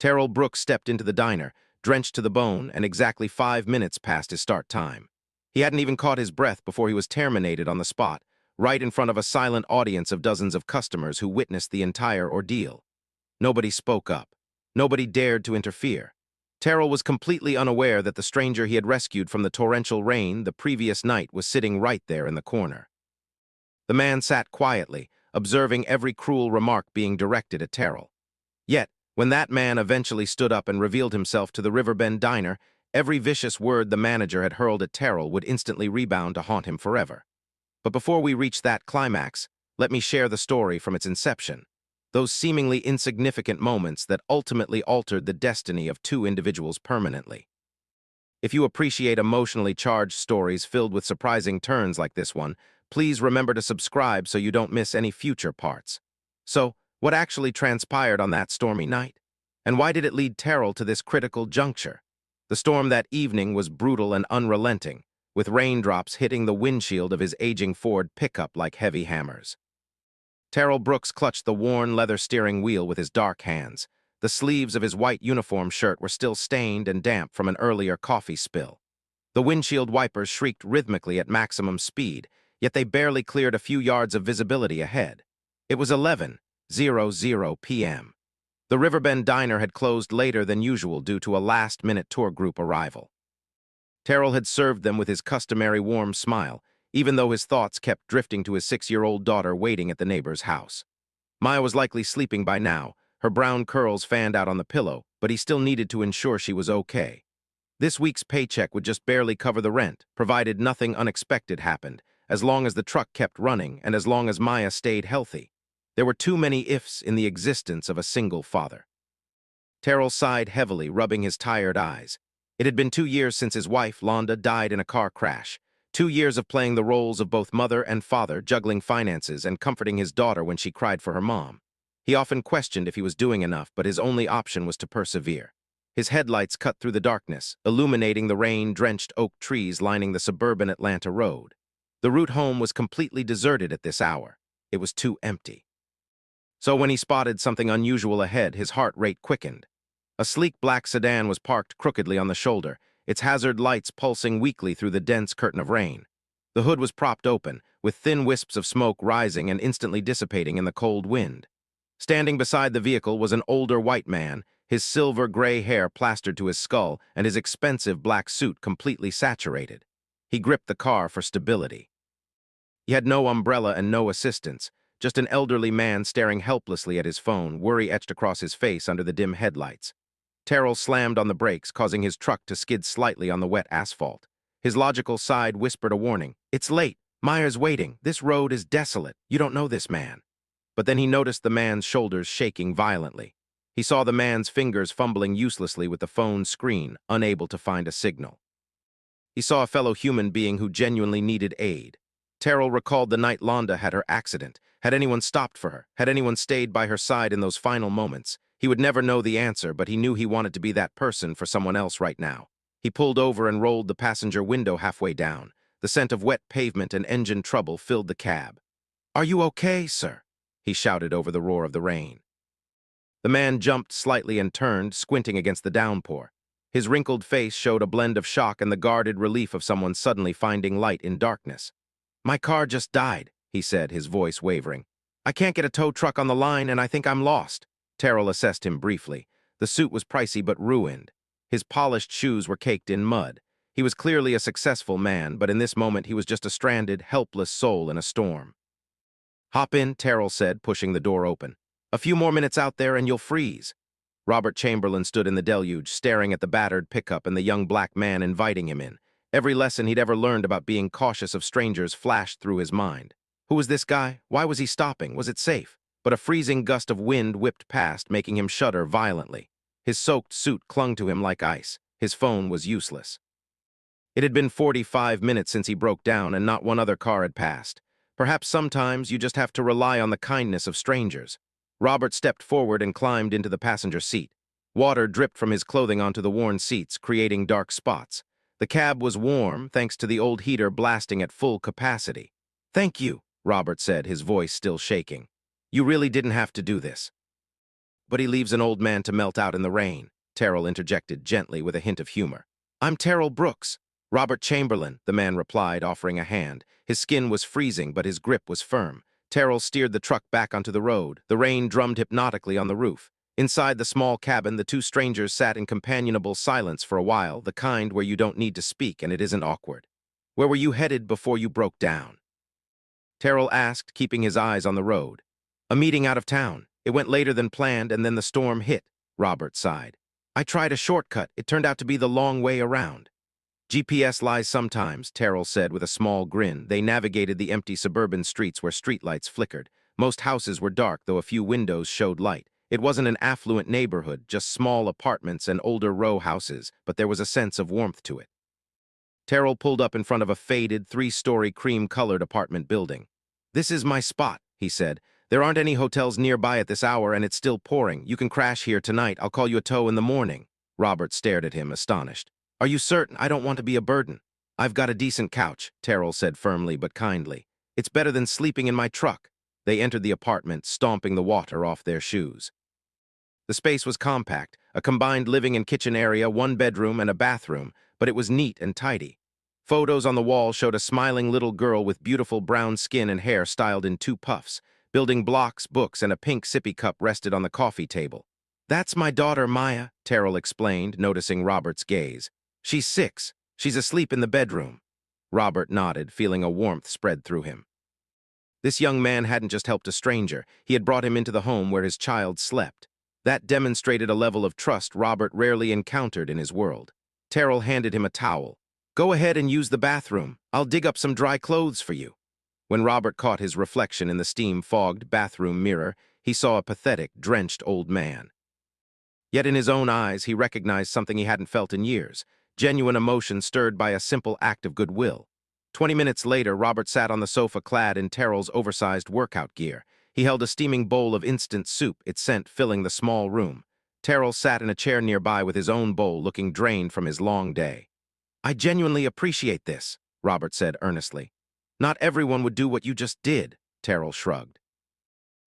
Terrell Brooks stepped into the diner, drenched to the bone, and exactly 5 minutes past his start time. He hadn't even caught his breath before he was terminated on the spot, right in front of a silent audience of dozens of customers who witnessed the entire ordeal. Nobody spoke up. Nobody dared to interfere. Terrell was completely unaware that the stranger he had rescued from the torrential rain the previous night was sitting right there in the corner. The man sat quietly, observing every cruel remark being directed at Terrell. Yet, when that man eventually stood up and revealed himself to the Riverbend diner, every vicious word the manager had hurled at Terrell would instantly rebound to haunt him forever. But before we reach that climax, let me share the story from its inception. Those seemingly insignificant moments that ultimately altered the destiny of two individuals permanently. If you appreciate emotionally charged stories filled with surprising turns like this one, please remember to subscribe so you don't miss any future parts. So, what actually transpired on that stormy night? And why did it lead Terrell to this critical juncture? The storm that evening was brutal and unrelenting, with raindrops hitting the windshield of his aging Ford pickup like heavy hammers. Terrell Brooks clutched the worn leather steering wheel with his dark hands. The sleeves of his white uniform shirt were still stained and damp from an earlier coffee spill. The windshield wipers shrieked rhythmically at maximum speed, yet they barely cleared a few yards of visibility ahead. It was 11:00 p.m. The Riverbend diner had closed later than usual due to a last-minute tour group arrival. Terrell had served them with his customary warm smile, even though his thoughts kept drifting to his 6-year-old daughter waiting at the neighbor's house. Maya was likely sleeping by now, her brown curls fanned out on the pillow, but he still needed to ensure she was okay. This week's paycheck would just barely cover the rent, provided nothing unexpected happened, as long as the truck kept running and as long as Maya stayed healthy. There were too many ifs in the existence of a single father. Terrell sighed heavily, rubbing his tired eyes. It had been 2 years since his wife, Londa, died in a car crash. 2 years of playing the roles of both mother and father, juggling finances and comforting his daughter when she cried for her mom. He often questioned if he was doing enough, but his only option was to persevere. His headlights cut through the darkness, illuminating the rain-drenched oak trees lining the suburban Atlanta road. The route home was completely deserted at this hour. It was too empty. So when he spotted something unusual ahead, his heart rate quickened. A sleek black sedan was parked crookedly on the shoulder, its hazard lights pulsing weakly through the dense curtain of rain. The hood was propped open, with thin wisps of smoke rising and instantly dissipating in the cold wind. Standing beside the vehicle was an older white man, his silver-gray hair plastered to his skull and his expensive black suit completely saturated. He gripped the car for stability. He had no umbrella and no assistance, just an elderly man staring helplessly at his phone, worry etched across his face under the dim headlights. Terrell slammed on the brakes, causing his truck to skid slightly on the wet asphalt. His logical side whispered a warning. "It's late. Meyer's waiting. This road is desolate. You don't know this man." But then he noticed the man's shoulders shaking violently. He saw the man's fingers fumbling uselessly with the phone's screen, unable to find a signal. He saw a fellow human being who genuinely needed aid. Terrell recalled the night Londa had her accident. Had anyone stopped for her? Had anyone stayed by her side in those final moments? He would never know the answer, but he knew he wanted to be that person for someone else right now. He pulled over and rolled the passenger window halfway down. The scent of wet pavement and engine trouble filled the cab. "Are you okay, sir?" he shouted over the roar of the rain. The man jumped slightly and turned, squinting against the downpour. His wrinkled face showed a blend of shock and the guarded relief of someone suddenly finding light in darkness. "My car just died," he said, his voice wavering. "I can't get a tow truck on the line and I think I'm lost." Terrell assessed him briefly. The suit was pricey but ruined. His polished shoes were caked in mud. He was clearly a successful man, but in this moment he was just a stranded, helpless soul in a storm. "Hop in," Terrell said, pushing the door open. "A few more minutes out there and you'll freeze." Robert Chamberlain stood in the deluge, staring at the battered pickup and the young black man inviting him in. Every lesson he'd ever learned about being cautious of strangers flashed through his mind. Who was this guy? Why was he stopping? Was it safe? But a freezing gust of wind whipped past, making him shudder violently. His soaked suit clung to him like ice. His phone was useless. It had been 45 minutes since he broke down, and not one other car had passed. Perhaps sometimes you just have to rely on the kindness of strangers. Robert stepped forward and climbed into the passenger seat. Water dripped from his clothing onto the worn seats, creating dark spots. The cab was warm, thanks to the old heater blasting at full capacity. "Thank you," Robert said, his voice still shaking. "You really didn't have to do this." but he leaves an old man to melt out in the rain, Terrell interjected gently with a hint of humor. I'm Terrell Brooks. Robert Chamberlain, the man replied, offering a hand. His skin was freezing, but his grip was firm. Terrell steered the truck back onto the road. The rain drummed hypnotically on the roof. Inside the small cabin, the two strangers sat in companionable silence for a while, the kind where you don't need to speak and it isn't awkward. Where were you headed before you broke down? Terrell asked, keeping his eyes on the road. A meeting out of town. It went later than planned, and then the storm hit, Robert sighed. I tried a shortcut. It turned out to be the long way around. GPS lies sometimes, Terrell said with a small grin. They navigated the empty suburban streets where streetlights flickered. Most houses were dark, though a few windows showed light. It wasn't an affluent neighborhood, just small apartments and older row houses, but there was a sense of warmth to it. Terrell pulled up in front of a faded, three-story cream-colored apartment building. This is my spot, he said. There aren't any hotels nearby at this hour, and it's still pouring. You can crash here tonight. I'll call you a tow in the morning. Robert stared at him, astonished. Are you certain? I don't want to be a burden. I've got a decent couch, Terrell said firmly but kindly. It's better than sleeping in my truck. They entered the apartment, stomping the water off their shoes. The space was compact, a combined living and kitchen area, one bedroom and a bathroom, but it was neat and tidy. Photos on the wall showed a smiling little girl with beautiful brown skin and hair styled in two puffs. Building blocks, books, and a pink sippy cup rested on the coffee table. That's my daughter, Maya, Terrell explained, noticing Robert's gaze. She's 6. She's asleep in the bedroom. Robert nodded, feeling a warmth spread through him. This young man hadn't just helped a stranger. He had brought him into the home where his child slept. That demonstrated a level of trust Robert rarely encountered in his world. Terrell handed him a towel. Go ahead and use the bathroom. I'll dig up some dry clothes for you. When Robert caught his reflection in the steam-fogged bathroom mirror, he saw a pathetic, drenched old man. Yet in his own eyes, he recognized something he hadn't felt in years, genuine emotion stirred by a simple act of goodwill. 20 minutes later, Robert sat on the sofa clad in Terrell's oversized workout gear. He held a steaming bowl of instant soup, its scent filling the small room. Terrell sat in a chair nearby with his own bowl, looking drained from his long day. I genuinely appreciate this, Robert said earnestly. Not everyone would do what you just did, Terrell shrugged.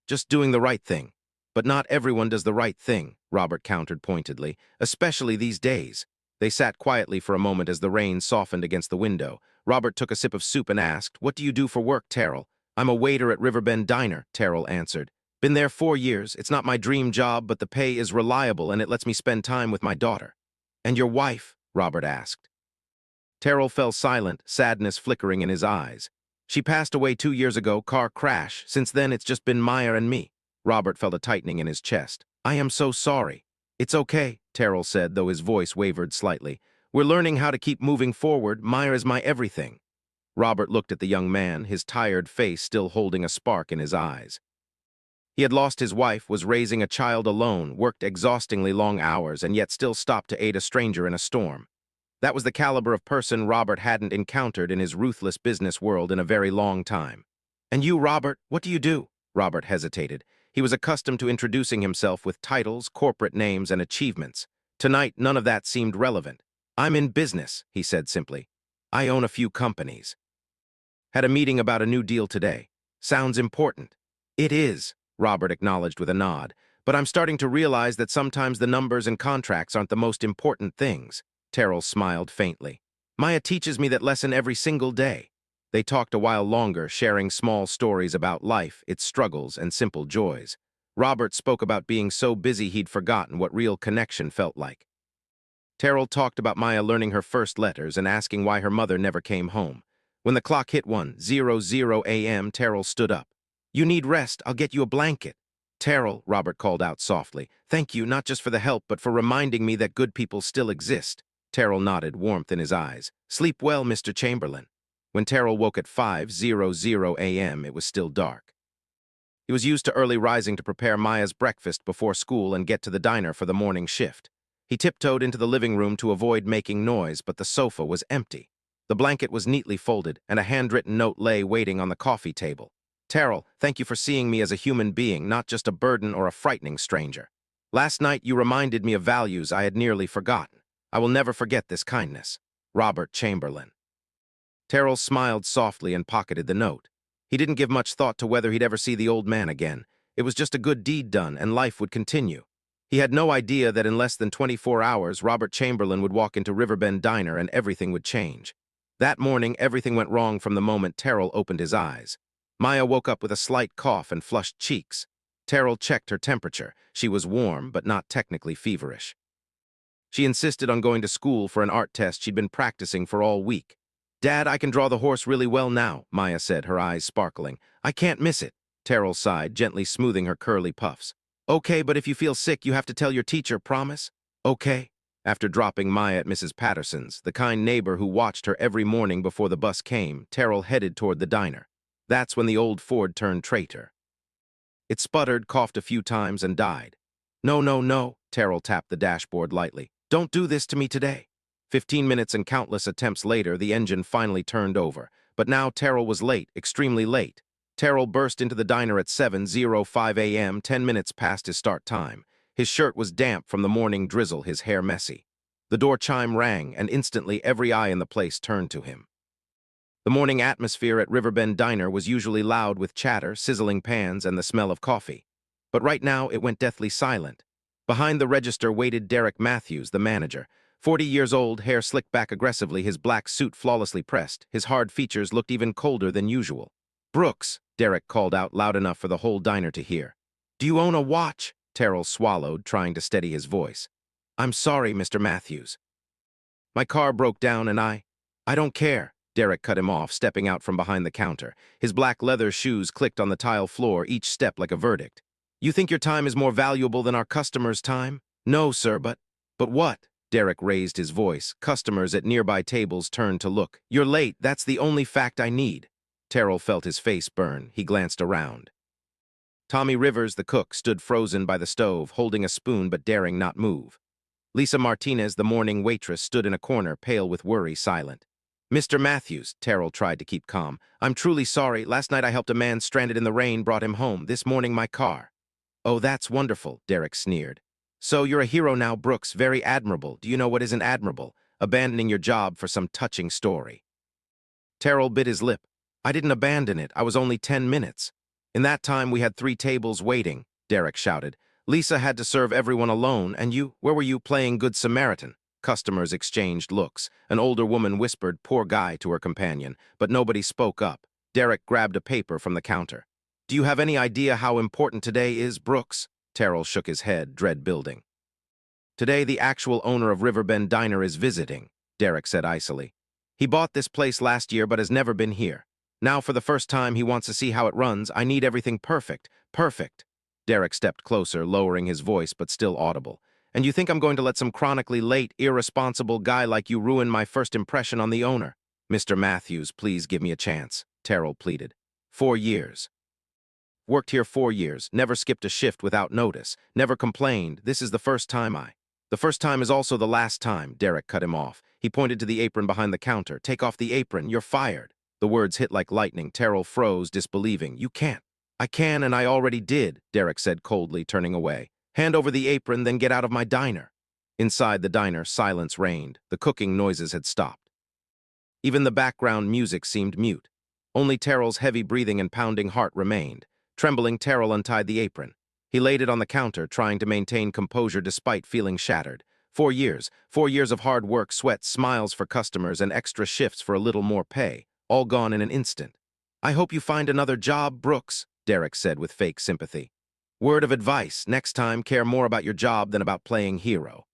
Just doing the right thing. But not everyone does the right thing, Robert countered pointedly, especially these days. They sat quietly for a moment as the rain softened against the window. Robert took a sip of soup and asked, What do you do for work, Terrell? I'm a waiter at Riverbend Diner, Terrell answered. Been there 4 years. It's not my dream job, but the pay is reliable and it lets me spend time with my daughter. And your wife? Robert asked. Terrell fell silent, sadness flickering in his eyes. She passed away 2 years ago, car crash. Since then, it's just been Maya and me. Robert felt a tightening in his chest. I am so sorry. It's okay, Terrell said, though his voice wavered slightly. We're learning how to keep moving forward. Maya is my everything. Robert looked at the young man, his tired face still holding a spark in his eyes. He had lost his wife, was raising a child alone, worked exhaustingly long hours, and yet still stopped to aid a stranger in a storm. That was the caliber of person Robert hadn't encountered in his ruthless business world in a very long time. And you, Robert, what do you do? Robert hesitated. He was accustomed to introducing himself with titles, corporate names, and achievements. Tonight, none of that seemed relevant. I'm in business, he said simply. I own a few companies. Had a meeting about a new deal today. Sounds important. It is, Robert acknowledged with a nod. But I'm starting to realize that sometimes the numbers and contracts aren't the most important things. Terrell smiled faintly. Maya teaches me that lesson every single day. They talked a while longer, sharing small stories about life, its struggles, and simple joys. Robert spoke about being so busy he'd forgotten what real connection felt like. Terrell talked about Maya learning her first letters and asking why her mother never came home. When the clock hit 1:00 a.m., Terrell stood up. You need rest. I'll get you a blanket. Terrell, Robert called out softly. Thank you, not just for the help, but for reminding me that good people still exist. Terrell nodded, warmth in his eyes. Sleep well, Mr. Chamberlain. When Terrell woke at 5:00 a.m., it was still dark. He was used to early rising to prepare Maya's breakfast before school and get to the diner for the morning shift. He tiptoed into the living room to avoid making noise, but the sofa was empty. The blanket was neatly folded, and a handwritten note lay waiting on the coffee table. Terrell, thank you for seeing me as a human being, not just a burden or a frightening stranger. Last night you reminded me of values I had nearly forgotten. I will never forget this kindness. Robert Chamberlain. Terrell smiled softly and pocketed the note. He didn't give much thought to whether he'd ever see the old man again. It was just a good deed done, and life would continue. He had no idea that in less than 24 hours, Robert Chamberlain would walk into Riverbend Diner and everything would change. That morning, everything went wrong from the moment Terrell opened his eyes. Maya woke up with a slight cough and flushed cheeks. Terrell checked her temperature. She was warm, but not technically feverish. She insisted on going to school for an art test she'd been practicing for all week. "Dad, I can draw the horse really well now," Maya said, her eyes sparkling. "I can't miss it." Terrell sighed, gently smoothing her curly puffs. "Okay, but if you feel sick, you have to tell your teacher, promise?" "Okay." After dropping Maya at Mrs. Patterson's, the kind neighbor who watched her every morning before the bus came, Terrell headed toward the diner. That's when the old Ford turned traitor. It sputtered, coughed a few times, and died. "No, no, no," Terrell tapped the dashboard lightly. "Don't do this to me today." 15 minutes and countless attempts later, the engine finally turned over. But now Terrell was late, extremely late. Terrell burst into the diner at 7:05 a.m., 10 minutes past his start time. His shirt was damp from the morning drizzle, his hair messy. The door chime rang, and instantly every eye in the place turned to him. The morning atmosphere at Riverbend Diner was usually loud with chatter, sizzling pans, and the smell of coffee. But right now it went deathly silent. Behind the register waited Derek Matthews, the manager. 40 years old, hair slicked back aggressively, his black suit flawlessly pressed. His hard features looked even colder than usual. "Brooks," Derek called out loud enough for the whole diner to hear. "Do you own a watch?" Terrell swallowed, trying to steady his voice. "I'm sorry, Mr. Matthews. My car broke down and I don't care." Derek cut him off, stepping out from behind the counter. His black leather shoes clicked on the tile floor, each step like a verdict. "You think your time is more valuable than our customers' time?" "No, sir, but what?" Derek raised his voice. Customers at nearby tables turned to look. "You're late. That's the only fact I need." Terrell felt his face burn. He glanced around. Tommy Rivers, the cook, stood frozen by the stove, holding a spoon but daring not move. Lisa Martinez, the morning waitress, stood in a corner, pale with worry, silent. "Mr. Matthews," Terrell tried to keep calm, "I'm truly sorry. Last night I helped a man stranded in the rain, brought him home. This morning my car." "Oh, that's wonderful," Derek sneered. "So you're a hero now, Brooks. Very admirable. Do you know what isn't admirable? Abandoning your job for some touching story." Terrell bit his lip. "I didn't abandon it. I was only 10 minutes. In that time we had 3 tables waiting," Derek shouted. "Lisa had to serve everyone alone, and you, where were you, playing Good Samaritan?" Customers exchanged looks. An older woman whispered, "Poor guy," to her companion, but nobody spoke up. Derek grabbed a paper from the counter. "Do you have any idea how important today is, Brooks?" Terrell shook his head, dread building. "Today the actual owner of Riverbend Diner is visiting," Derek said icily. "He bought this place last year but has never been here. Now for the first time he wants to see how it runs. I need everything perfect. Perfect." Derek stepped closer, lowering his voice but still audible. "And you think I'm going to let some chronically late, irresponsible guy like you ruin my first impression on the owner?" "Mr. Matthews, please give me a chance," Terrell pleaded. 4 years. Worked here 4 years, never skipped a shift without notice, never complained. This is the first time The first time is also the last time," Derek cut him off. He pointed to the apron behind the counter. "Take off the apron, you're fired." The words hit like lightning. Terrell froze, disbelieving. "You can't." "I can, and I already did," Derek said coldly, turning away. "Hand over the apron, then get out of my diner." Inside the diner, silence reigned. The cooking noises had stopped. Even the background music seemed mute. Only Terrell's heavy breathing and pounding heart remained. Trembling, Terrell untied the apron. He laid it on the counter, trying to maintain composure despite feeling shattered. 4 years. 4 years of hard work, sweat, smiles for customers, and extra shifts for a little more pay. All gone in an instant. "I hope you find another job, Brooks," Derek said with fake sympathy. "Word of advice, next time care more about your job than about playing hero."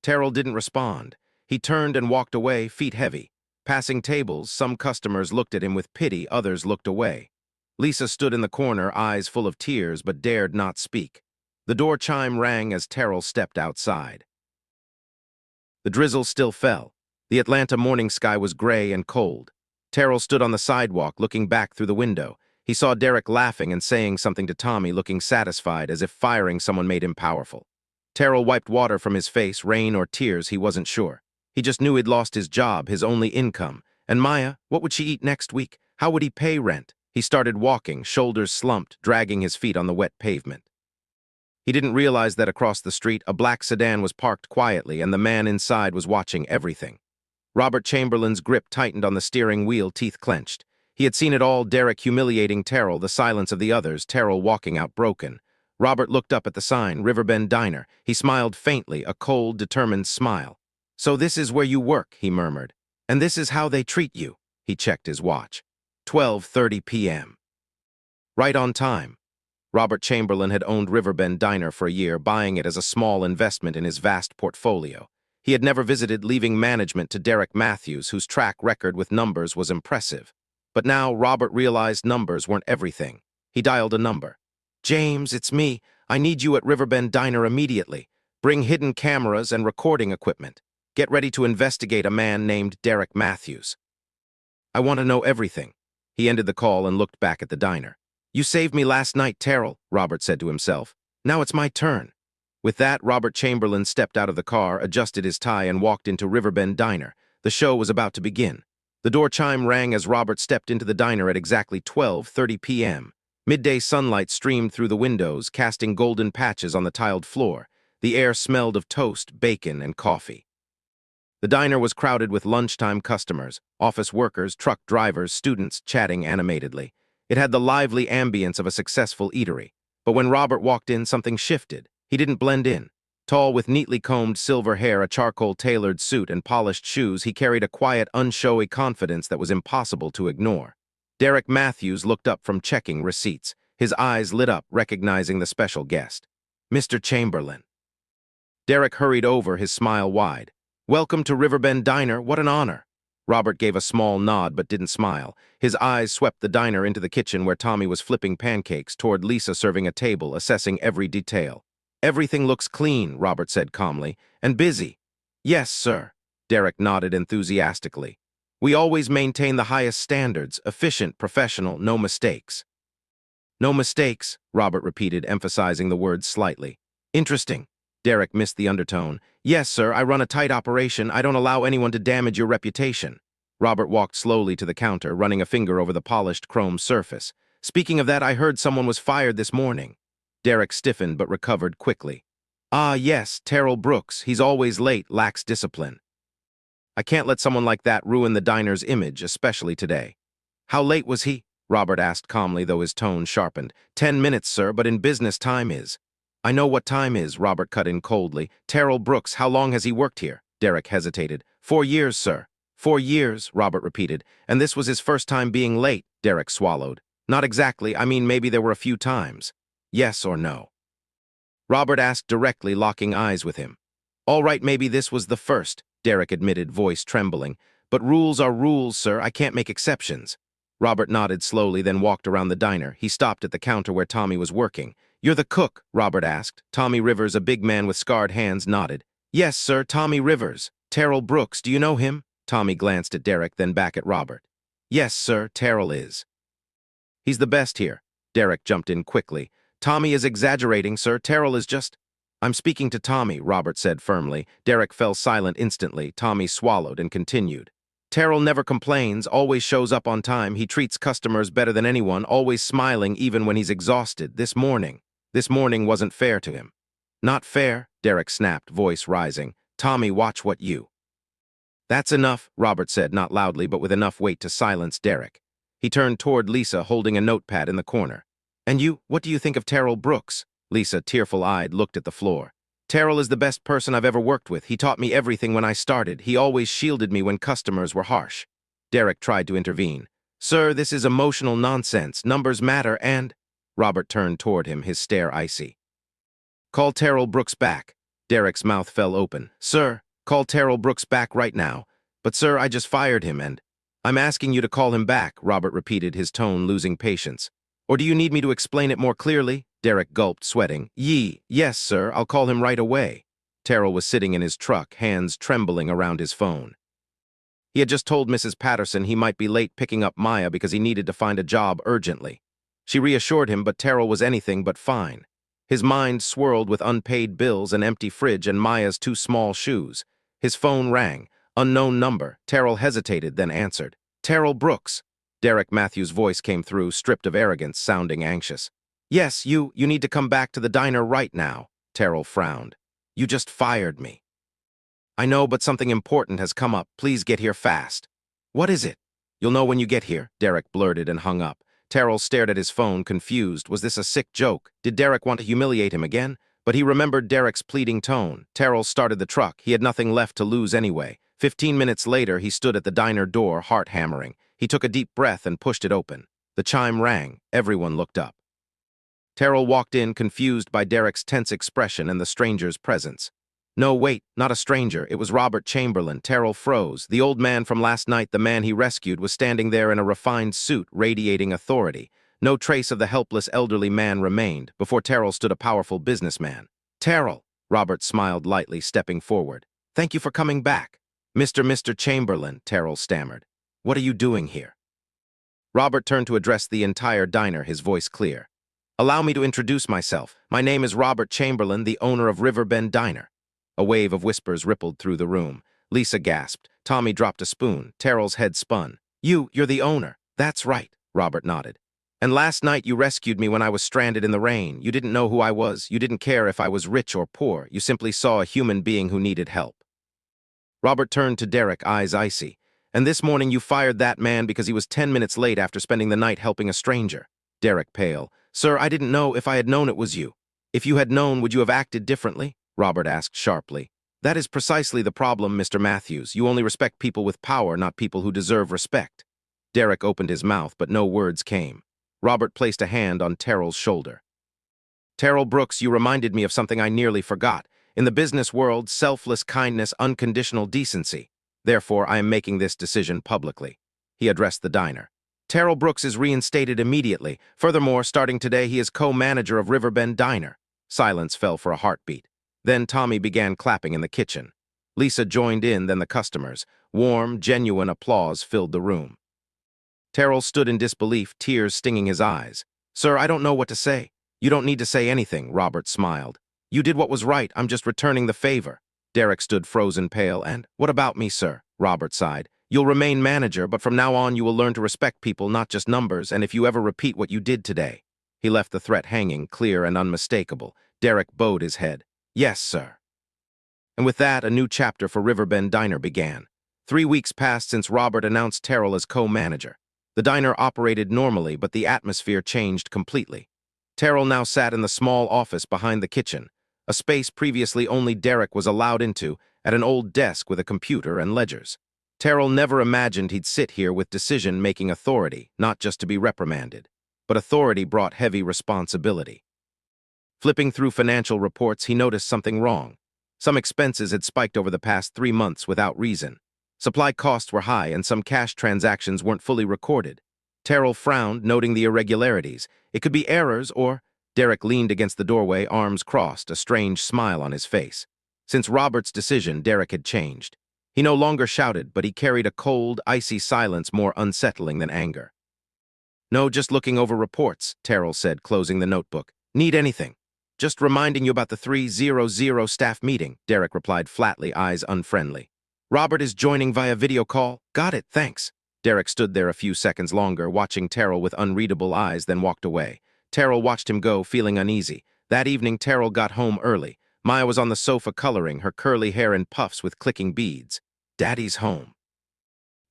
Terrell didn't respond. He turned and walked away, feet heavy. Passing tables, some customers looked at him with pity, others looked away. Lisa stood in the corner, eyes full of tears, but dared not speak. The door chime rang as Terrell stepped outside. The drizzle still fell. The Atlanta morning sky was gray and cold. Terrell stood on the sidewalk, looking back through the window. He saw Derek laughing and saying something to Tommy, looking satisfied, as if firing someone made him powerful. Terrell wiped water from his face, rain or tears, he wasn't sure. He just knew he'd lost his job, his only income. And Maya, what would she eat next week? How would he pay rent? He started walking, shoulders slumped, dragging his feet on the wet pavement. He didn't realize that across the street, a black sedan was parked quietly and the man inside was watching everything. Robert Chamberlain's grip tightened on the steering wheel, teeth clenched. He had seen it all, Derek humiliating Terrell, the silence of the others, Terrell walking out broken. Robert looked up at the sign, Riverbend Diner. He smiled faintly, a cold, determined smile. "So this is where you work," he murmured. "And this is how they treat you." He checked his watch. 12:30 p.m. Right on time. Robert Chamberlain had owned Riverbend Diner for a year, buying it as a small investment in his vast portfolio. He had never visited, leaving management to Derek Matthews, whose track record with numbers was impressive. But now Robert realized numbers weren't everything. He dialed a number. "James, it's me. I need you at Riverbend Diner immediately. Bring hidden cameras and recording equipment. Get ready to investigate a man named Derek Matthews. I want to know everything." He ended the call and looked back at the diner. "You saved me last night, Terrell," Robert said to himself. "Now it's my turn." With that, Robert Chamberlain stepped out of the car, adjusted his tie, and walked into Riverbend Diner. The show was about to begin. The door chime rang as Robert stepped into the diner at exactly 12:30 p.m. Midday sunlight streamed through the windows, casting golden patches on the tiled floor. The air smelled of toast, bacon, and coffee. The diner was crowded with lunchtime customers, office workers, truck drivers, students chatting animatedly. It had the lively ambience of a successful eatery. But when Robert walked in, something shifted. He didn't blend in. Tall, with neatly combed silver hair, a charcoal-tailored suit, and polished shoes, he carried a quiet, unshowy confidence that was impossible to ignore. Derek Matthews looked up from checking receipts. His eyes lit up, recognizing the special guest. "Mr. Chamberlain." Derek hurried over, his smile wide. "Welcome to Riverbend Diner. What an honor." Robert gave a small nod but didn't smile. His eyes swept the diner into the kitchen where Tommy was flipping pancakes, toward Lisa serving a table, assessing every detail. "Everything looks clean," Robert said calmly, "and busy." "Yes, sir." Derek nodded enthusiastically. "We always maintain the highest standards, efficient, professional, no mistakes." "No mistakes," Robert repeated, emphasizing the words slightly. "Interesting." Derek missed the undertone. "Yes, sir, I run a tight operation. I don't allow anyone to damage your reputation." Robert walked slowly to the counter, running a finger over the polished chrome surface. "Speaking of that, I heard someone was fired this morning." Derek stiffened but recovered quickly. "Ah, yes, Terrell Brooks. He's always late, lacks discipline." "I can't let someone like that ruin the diner's image, especially today." "How late was he?" Robert asked calmly, though his tone sharpened. 10 minutes, sir, but in business time is." "I know what time is," Robert cut in coldly. "Terrell Brooks, how long has he worked here?" Derek hesitated. 4 years, sir." 4 years, Robert repeated. "And this was his first time being late," Derek swallowed. "Not exactly. I mean, maybe there were a few times." "Yes or no?" Robert asked directly, locking eyes with him. "All right, maybe this was the first," Derek admitted, voice trembling. "But rules are rules, sir. I can't make exceptions." Robert nodded slowly, then walked around the diner. He stopped at the counter where Tommy was working. "You're the cook?" Robert asked. Tommy Rivers, a big man with scarred hands, nodded. "Yes, sir, Tommy Rivers. Terrell Brooks, do you know him?" Tommy glanced at Derek, then back at Robert. "Yes, sir, Terrell is." "He's the best here." Derek jumped in quickly. "Tommy is exaggerating, sir. Terrell is just—" "I'm speaking to Tommy," Robert said firmly. Derek fell silent instantly. Tommy swallowed and continued. "Terrell never complains, always shows up on time. He treats customers better than anyone, always smiling even when he's exhausted. This morning wasn't fair to him." "Not fair?" Derek snapped, voice rising. "Tommy, watch what you—" "That's enough," Robert said, not loudly but with enough weight to silence Derek. He turned toward Lisa, holding a notepad in the corner. "And you, what do you think of Terrell Brooks?" Lisa, tearful-eyed, looked at the floor. "Terrell is the best person I've ever worked with. He taught me everything when I started. He always shielded me when customers were harsh." Derek tried to intervene. "Sir, this is emotional nonsense. Numbers matter and—" Robert turned toward him, his stare icy. "Call Terrell Brooks back." Derek's mouth fell open. "Sir, call Terrell Brooks back right now." "But sir, I just fired him and—" "I'm asking you to call him back," Robert repeated, his tone losing patience. "Or do you need me to explain it more clearly?" Derek gulped, sweating. Yes, sir, I'll call him right away." Terrell was sitting in his truck, hands trembling around his phone. He had just told Mrs. Patterson he might be late picking up Maya because he needed to find a job urgently. She reassured him, but Terrell was anything but fine. His mind swirled with unpaid bills, an empty fridge, and Maya's 2 small shoes. His phone rang. Unknown number. Terrell hesitated, then answered. "Terrell Brooks." Derek Matthews' voice came through, stripped of arrogance, sounding anxious. "Yes, you need to come back to the diner right now." Terrell frowned. "You just fired me." "I know, but something important has come up. Please get here fast." "What is it?" "You'll know when you get here," Derek blurted and hung up. Terrell stared at his phone, confused. Was this a sick joke? Did Derek want to humiliate him again? But he remembered Derek's pleading tone. Terrell started the truck. He had nothing left to lose anyway. 15 minutes later, he stood at the diner door, heart hammering. He took a deep breath and pushed it open. The chime rang. Everyone looked up. Terrell walked in, confused by Derek's tense expression and the stranger's presence. No, wait, not a stranger. It was Robert Chamberlain. Terrell froze. The old man from last night, the man he rescued, was standing there in a refined suit, radiating authority. No trace of the helpless elderly man remained. Before Terrell stood a powerful businessman. "Terrell," Robert smiled lightly, stepping forward. "Thank you for coming back." Mr. Chamberlain," Terrell stammered. "What are you doing here?" Robert turned to address the entire diner, his voice clear. "Allow me to introduce myself. My name is Robert Chamberlain, the owner of Riverbend Diner." A wave of whispers rippled through the room. Lisa gasped. Tommy dropped a spoon. Terrell's head spun. You're the owner." "That's right," Robert nodded. "And last night you rescued me when I was stranded in the rain. You didn't know who I was. You didn't care if I was rich or poor. You simply saw a human being who needed help." Robert turned to Derek, eyes icy. "And this morning you fired that man because he was 10 minutes late after spending the night helping a stranger." Derek, pale. "Sir, I didn't know. If I had known it was you." "If you had known, would you have acted differently?" Robert asked sharply. "That is precisely the problem, Mr. Matthews. You only respect people with power, not people who deserve respect." Derek opened his mouth, but no words came. Robert placed a hand on Terrell's shoulder. "Terrell Brooks, you reminded me of something I nearly forgot. In the business world, selfless kindness, unconditional decency. Therefore, I am making this decision publicly." He addressed the diner. "Terrell Brooks is reinstated immediately. Furthermore, starting today, he is co-manager of Riverbend Diner." Silence fell for a heartbeat. Then Tommy began clapping in the kitchen. Lisa joined in, then the customers. Warm, genuine applause filled the room. Terrell stood in disbelief, tears stinging his eyes. "Sir, I don't know what to say." "You don't need to say anything," Robert smiled. "You did what was right. I'm just returning the favor." Derek stood frozen pale. "And what about me, sir?" Robert sighed. "You'll remain manager, but from now on you will learn to respect people, not just numbers, and if you ever repeat what you did today." He left the threat hanging, clear and unmistakable. Derek bowed his head. "Yes, sir." And with that, a new chapter for Riverbend Diner began. 3 weeks passed since Robert announced Terrell as co-manager. The diner operated normally, but the atmosphere changed completely. Terrell now sat in the small office behind the kitchen, a space previously only Derek was allowed into, at an old desk with a computer and ledgers. Terrell never imagined he'd sit here with decision-making authority, not just to be reprimanded. But authority brought heavy responsibility. Flipping through financial reports, he noticed something wrong. Some expenses had spiked over the past 3 months without reason. Supply costs were high and some cash transactions weren't fully recorded. Terrell frowned, noting the irregularities. It could be errors or... Derek leaned against the doorway, arms crossed, a strange smile on his face. Since Robert's decision, Derek had changed. He no longer shouted, but he carried a cold, icy silence more unsettling than anger. "No, just looking over reports," Terrell said, closing the notebook. "Need anything?" "Just reminding you about the 300 staff meeting," Derek replied flatly, eyes unfriendly. "Robert is joining via video call." "Got it, thanks." Derek stood there a few seconds longer, watching Terrell with unreadable eyes, then walked away. Terrell watched him go, feeling uneasy. That evening, Terrell got home early. Maya was on the sofa coloring, her curly hair in puffs with clicking beads. "Daddy's home."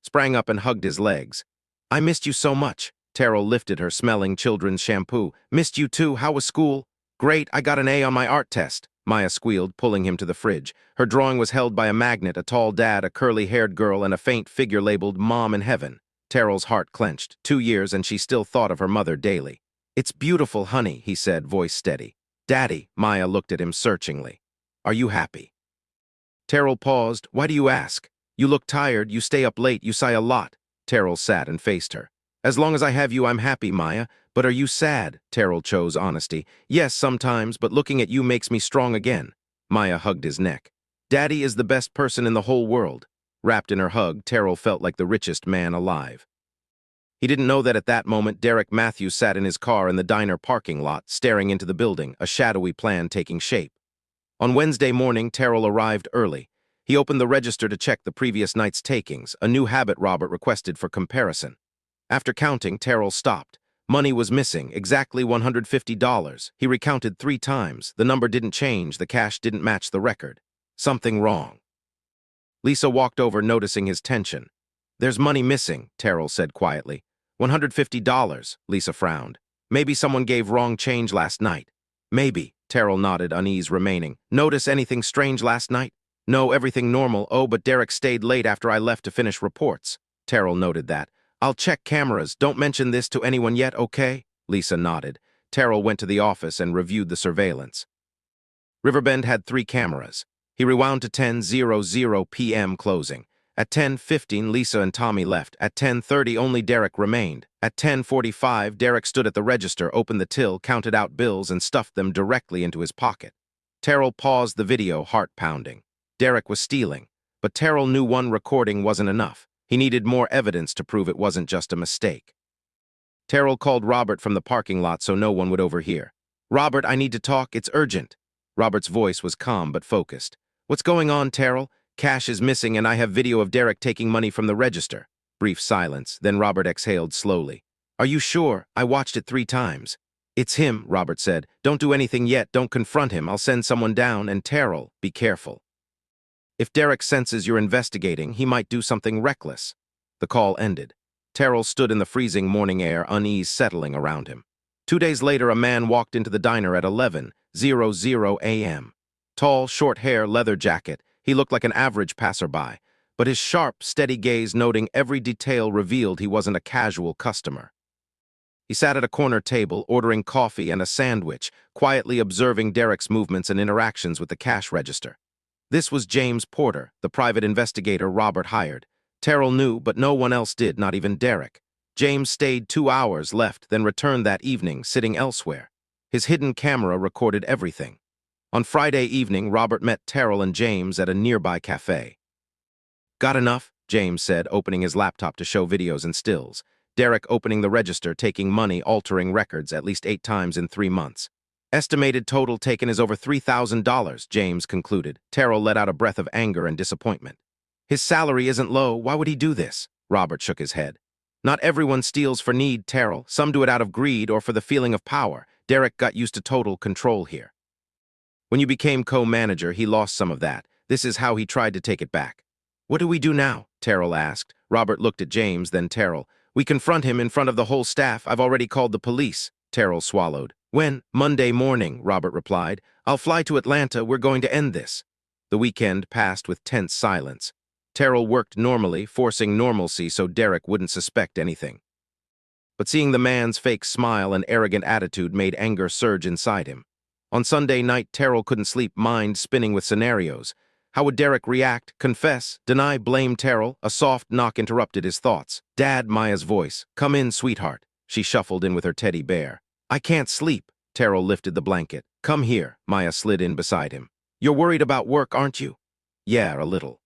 Sprang up and hugged his legs. "I missed you so much." Terrell lifted her, smelling children's shampoo. "Missed you too. How was school?" "Great, I got an A on my art test." Maya squealed, pulling him to the fridge. Her drawing was held by a magnet, a tall dad, a curly-haired girl, and a faint figure labeled Mom in Heaven. Terrell's heart clenched. 2 years, and she still thought of her mother daily. "It's beautiful, honey," he said, voice steady. "Daddy," Maya looked at him searchingly. "Are you happy?" Terrell paused. "Why do you ask? You look tired, you stay up late, you sigh a lot." Terrell sat and faced her. "As long as I have you, I'm happy, Maya. But are you sad?" Terrell chose honesty. "Yes, sometimes, but looking at you makes me strong again." Maya hugged his neck. "Daddy is the best person in the whole world." Wrapped in her hug, Terrell felt like the richest man alive. He didn't know that at that moment, Derek Matthews sat in his car in the diner parking lot, staring into the building, a shadowy plan taking shape. On Wednesday morning, Terrell arrived early. He opened the register to check the previous night's takings, a new habit Robert requested for comparison. After counting, Terrell stopped. Money was missing, exactly $150. He recounted 3 times. The number didn't change, the cash didn't match the record. Something wrong. Lisa walked over, noticing his tension. "There's money missing," Terrell said quietly. $150, Lisa frowned. Maybe someone gave wrong change last night. Maybe, Terrell nodded, unease remaining. Notice anything strange last night? No, everything normal. Oh, but Derek stayed late after I left to finish reports. Terrell noted that. I'll check cameras. Don't mention this to anyone yet, okay? Lisa nodded. Terrell went to the office and reviewed the surveillance. Riverbend had 3 cameras. He rewound to 10:00 p.m. closing. At 10:15, Lisa and Tommy left. At 10:30, only Derek remained. At 10:45, Derek stood at the register, opened the till, counted out bills, and stuffed them directly into his pocket. Terrell paused the video, heart pounding. Derek was stealing, but Terrell knew one recording wasn't enough. He needed more evidence to prove it wasn't just a mistake. Terrell called Robert from the parking lot so no one would overhear. "Robert, I need to talk. It's urgent." Robert's voice was calm but focused. "What's going on, Terrell? Cash is missing and I have video of Derek taking money from the register." Brief silence, then Robert exhaled slowly. "Are you sure? I watched it 3 times." "It's him," Robert said. "Don't do anything yet. Don't confront him. I'll send someone down, and Terrell, be careful. If Derek senses you're investigating, he might do something reckless." The call ended. Terrell stood in the freezing morning air, unease settling around him. 2 days later, a man walked into the diner at 11:00 a.m. Tall, short hair, leather jacket. He looked like an average passerby, but his sharp, steady gaze noting every detail revealed he wasn't a casual customer. He sat at a corner table, ordering coffee and a sandwich, quietly observing Derek's movements and interactions with the cash register. This was James Porter, the private investigator Robert hired. Terrell knew, but no one else did, not even Derek. James stayed 2 hours, left, then returned that evening, sitting elsewhere. His hidden camera recorded everything. On Friday evening, Robert met Terrell and James at a nearby cafe. "Got enough?" James said, opening his laptop to show videos and stills. Derek opening the register, taking money, altering records at least 8 times in 3 months. "Estimated total taken is over $3,000, James concluded. Terrell let out a breath of anger and disappointment. "His salary isn't low. Why would he do this?" Robert shook his head. "Not everyone steals for need, Terrell. Some do it out of greed or for the feeling of power. Derek got used to total control here. When you became co-manager, he lost some of that. This is how he tried to take it back." "What do we do now?" Terrell asked. Robert looked at James, then Terrell. "We confront him in front of the whole staff. I've already called the police." Terrell swallowed. "When?" "Monday morning," Robert replied. "I'll fly to Atlanta. We're going to end this." The weekend passed with tense silence. Terrell worked normally, forcing normalcy so Derek wouldn't suspect anything. But seeing the man's fake smile and arrogant attitude made anger surge inside him. On Sunday night, Terrell couldn't sleep, mind spinning with scenarios. How would Derek react? Confess? Deny? Blame Terrell? A soft knock interrupted his thoughts. "Dad," Maya's voice. "Come in, sweetheart." She shuffled in with her teddy bear. "I can't sleep." Terrell lifted the blanket. "Come here." Maya slid in beside him. "You're worried about work, aren't you?" "Yeah, a little."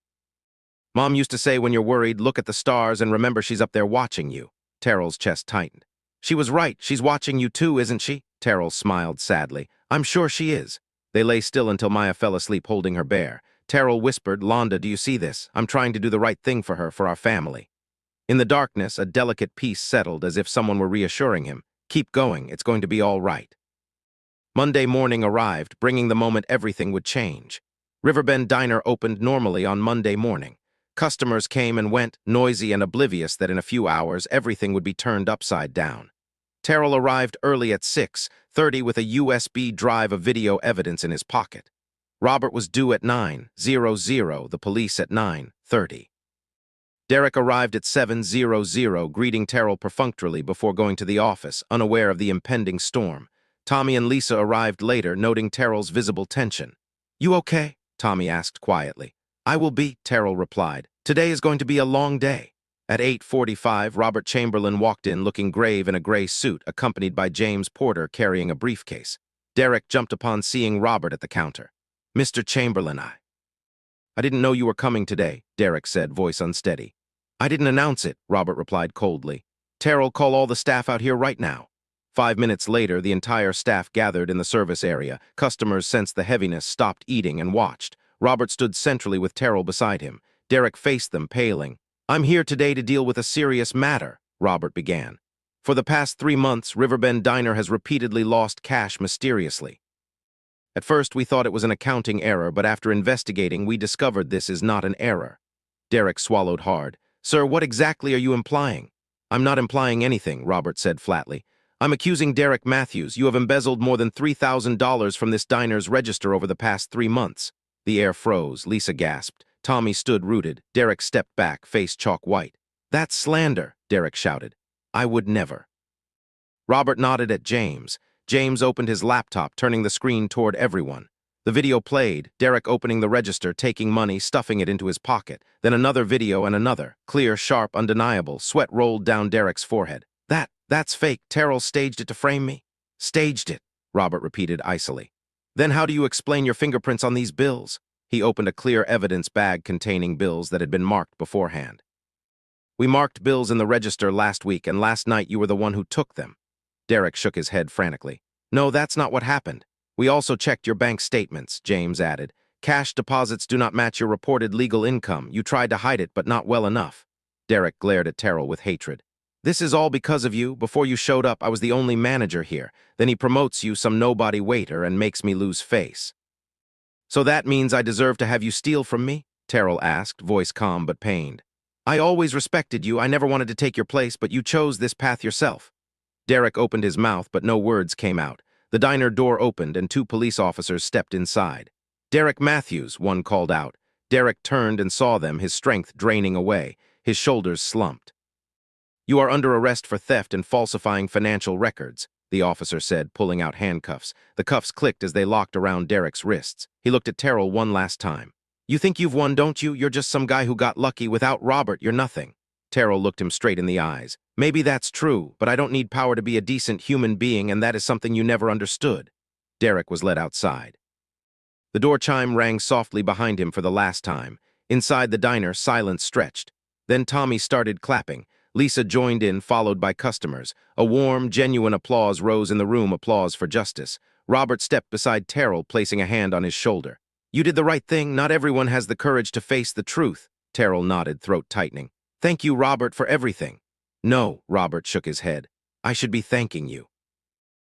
"Mom used to say when you're worried, look at the stars and remember she's up there watching you." Terrell's chest tightened. "She was right. She's watching you too, isn't she?" Terrell smiled sadly. "I'm sure she is." They lay still until Maya fell asleep holding her bear. Terrell whispered, "Londa, do you see this? I'm trying to do the right thing for her, for our family." In the darkness, a delicate peace settled as if someone were reassuring him. "Keep going. It's going to be all right." Monday morning arrived, bringing the moment everything would change. Riverbend Diner opened normally on Monday morning. Customers came and went, noisy and oblivious that in a few hours everything would be turned upside down. Terrell arrived early at 6:30 with a USB drive of video evidence in his pocket. Robert was due at 9:00, the police at 9:30. Derek arrived at 7:00, greeting Terrell perfunctorily before going to the office, unaware of the impending storm. Tommy and Lisa arrived later, noting Terrell's visible tension. "You okay?" Tommy asked quietly. "I will be," Terrell replied. "Today is going to be a long day." At 8:45, Robert Chamberlain walked in looking grave in a gray suit, accompanied by James Porter carrying a briefcase. Derek jumped upon seeing Robert at the counter. "Mr. Chamberlain, I didn't know you were coming today," Derek said, voice unsteady. "I didn't announce it," Robert replied coldly. "Terrell, call all the staff out here right now." 5 minutes later, the entire staff gathered in the service area. Customers sensed the heaviness, stopped eating, and watched. Robert stood centrally with Terrell beside him. Derek faced them, paling. "I'm here today to deal with a serious matter," Robert began. "For the past 3 months, Riverbend Diner has repeatedly lost cash mysteriously. At first, we thought it was an accounting error, but after investigating, we discovered this is not an error." Derek swallowed hard. "Sir, what exactly are you implying?" I'm not implying anything, Robert said flatly. I'm accusing Derek Matthews. You have embezzled more than $3,000 from this diner's register over the past 3 months. The air froze. Lisa gasped. Tommy stood rooted. Derek stepped back, face chalk white. That's slander, Derek shouted. I would never. Robert nodded at James. James opened his laptop, turning the screen toward everyone. The video played, Derek opening the register, taking money, stuffing it into his pocket. Then another video and another. Clear, sharp, undeniable. Sweat rolled down Derek's forehead. That's fake. Terrell staged it to frame me. Staged it, Robert repeated icily. Then how do you explain your fingerprints on these bills? He opened a clear evidence bag containing bills that had been marked beforehand. We marked bills in the register last week, and last night you were the one who took them. Derek shook his head frantically. No, that's not what happened. We also checked your bank statements, James added. Cash deposits do not match your reported legal income. You tried to hide it, but not well enough. Derek glared at Terrell with hatred. This is all because of you. Before you showed up, I was the only manager here. Then he promotes you, some nobody waiter, and makes me lose face. So that means I deserve to have you steal from me? Terrell asked, voice calm but pained. I always respected you. I never wanted to take your place, but you chose this path yourself. Derek opened his mouth, but no words came out. The diner door opened, and 2 police officers stepped inside. Derek Matthews, one called out. Derek turned and saw them, his strength draining away. His shoulders slumped. You are under arrest for theft and falsifying financial records, the officer said, pulling out handcuffs. The cuffs clicked as they locked around Derek's wrists. He looked at Terrell one last time. You think you've won, don't you? You're just some guy who got lucky. Without Robert, you're nothing. Terrell looked him straight in the eyes. Maybe that's true, but I don't need power to be a decent human being, and that is something you never understood. Derek was led outside. The door chime rang softly behind him for the last time. Inside the diner, silence stretched. Then Tommy started clapping. Lisa joined in, followed by customers. A warm, genuine applause rose in the room, applause for justice. Robert stepped beside Terrell, placing a hand on his shoulder. You did the right thing. Not everyone has the courage to face the truth. Terrell nodded, throat tightening. Thank you, Robert, for everything. No, Robert shook his head. I should be thanking you.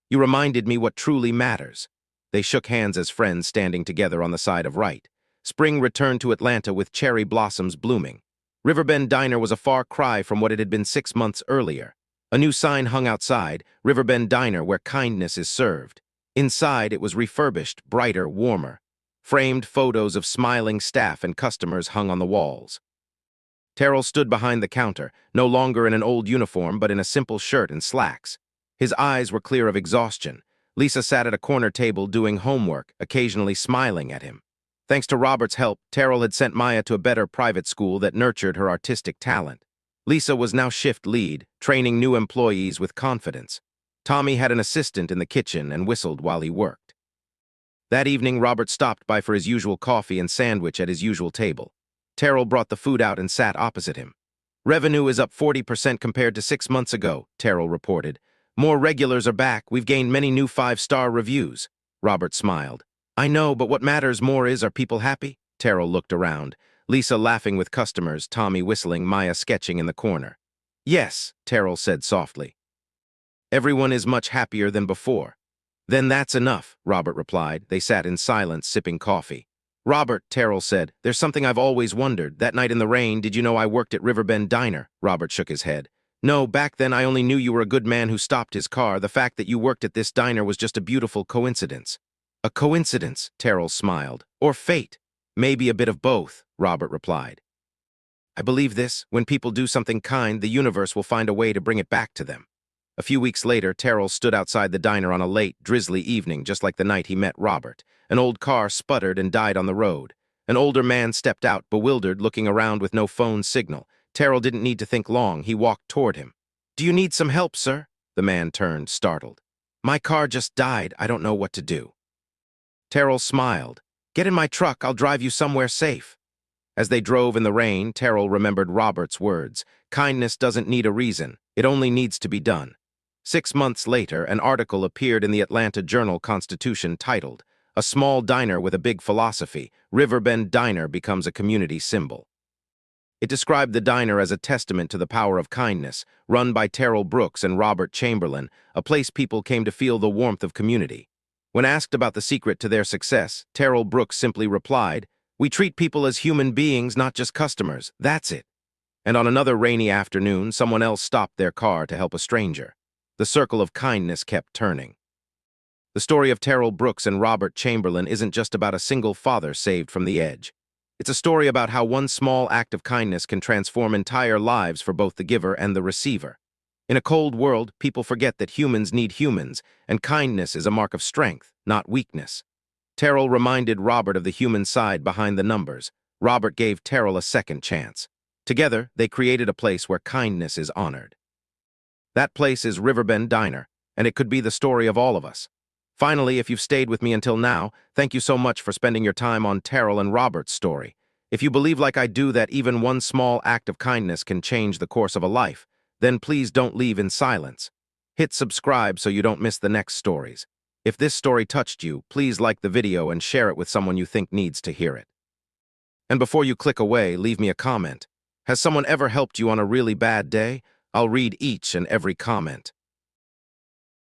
You reminded me what truly matters. They shook hands as friends, standing together on the side of right. Spring returned to Atlanta with cherry blossoms blooming. Riverbend Diner was a far cry from what it had been 6 months earlier. A new sign hung outside, Riverbend Diner, where kindness is served. Inside, it was refurbished, brighter, warmer. Framed photos of smiling staff and customers hung on the walls. Terrell stood behind the counter, no longer in an old uniform, but in a simple shirt and slacks. His eyes were clear of exhaustion. Lisa sat at a corner table doing homework, occasionally smiling at him. Thanks to Robert's help, Terrell had sent Maya to a better private school that nurtured her artistic talent. Lisa was now shift lead, training new employees with confidence. Tommy had an assistant in the kitchen and whistled while he worked. That evening, Robert stopped by for his usual coffee and sandwich at his usual table. Terrell brought the food out and sat opposite him. Revenue is up 40% compared to 6 months ago, Terrell reported. More regulars are back. We've gained many new 5-star reviews. Robert smiled. I know, but what matters more is, are people happy? Terrell looked around. Lisa laughing with customers, Tommy whistling, Maya sketching in the corner. Yes, Terrell said softly. Everyone is much happier than before. Then that's enough, Robert replied. They sat in silence, sipping coffee. Robert, Terrell said, there's something I've always wondered. That night in the rain, did you know I worked at Riverbend Diner? Robert shook his head. No, back then I only knew you were a good man who stopped his car. The fact that you worked at this diner was just a beautiful coincidence. A coincidence, Terrell smiled. Or fate. Maybe a bit of both, Robert replied. I believe this. When people do something kind, the universe will find a way to bring it back to them. A few weeks later, Terrell stood outside the diner on a late, drizzly evening, just like the night he met Robert. An old car sputtered and died on the road. An older man stepped out, bewildered, looking around with no phone signal. Terrell didn't need to think long. He walked toward him. Do you need some help, sir? The man turned, startled. My car just died. I don't know what to do. Terrell smiled. Get in my truck. I'll drive you somewhere safe. As they drove in the rain, Terrell remembered Robert's words. Kindness doesn't need a reason. It only needs to be done. 6 months later, an article appeared in the Atlanta Journal-Constitution titled, A Small Diner with a Big Philosophy, Riverbend Diner Becomes a Community Symbol. It described the diner as a testament to the power of kindness, run by Terrell Brooks and Robert Chamberlain, a place people came to feel the warmth of community. When asked about the secret to their success, Terrell Brooks simply replied, We treat people as human beings, not just customers. That's it. And on another rainy afternoon, someone else stopped their car to help a stranger. The circle of kindness kept turning. The story of Terrell Brooks and Robert Chamberlain isn't just about a single father saved from the edge. It's a story about how one small act of kindness can transform entire lives for both the giver and the receiver. In a cold world, people forget that humans need humans, and kindness is a mark of strength, not weakness. Terrell reminded Robert of the human side behind the numbers. Robert gave Terrell a second chance. Together, they created a place where kindness is honored. That place is Riverbend Diner, and it could be the story of all of us. Finally, if you've stayed with me until now, thank you so much for spending your time on Terrell and Robert's story. If you believe like I do that even one small act of kindness can change the course of a life, then please don't leave in silence. Hit subscribe so you don't miss the next stories. If this story touched you, please like the video and share it with someone you think needs to hear it. And before you click away, leave me a comment. Has someone ever helped you on a really bad day? I'll read each and every comment.